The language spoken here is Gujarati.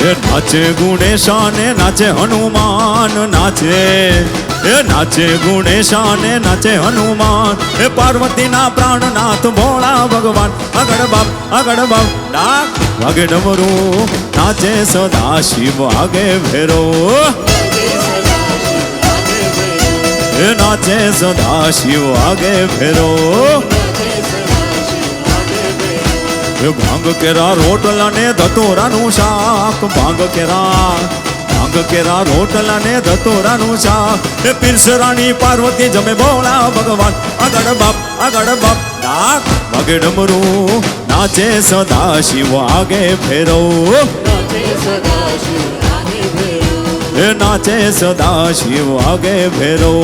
નાચે ગુણેશાને નાચે હનુમાન નાચે, નાચે ગુણેશાને નાચે હનુમાન, પાર્વતીના પ્રાણનાથ ભોળા ભગવાન. આગળ બાપ ડાક વાગે ડમરું, નાચે સદા શિવ આગે ભેરો, નાચે સદા શિવ આગે ભેરો. ભાંગ કેરા રોટલા ને ધતોરાનું શાક, ભાંગ કેરા રોટલા ને ધતોરાનું શાક, પીરસરાની પાર્વતી જમે ભોળા ભગવાન. આગળ બાપ ડાક વાગે ડમરું, નાચે સદા શિવ આગે ભેરો, નાચે સદા શિવ આગે ભેરો.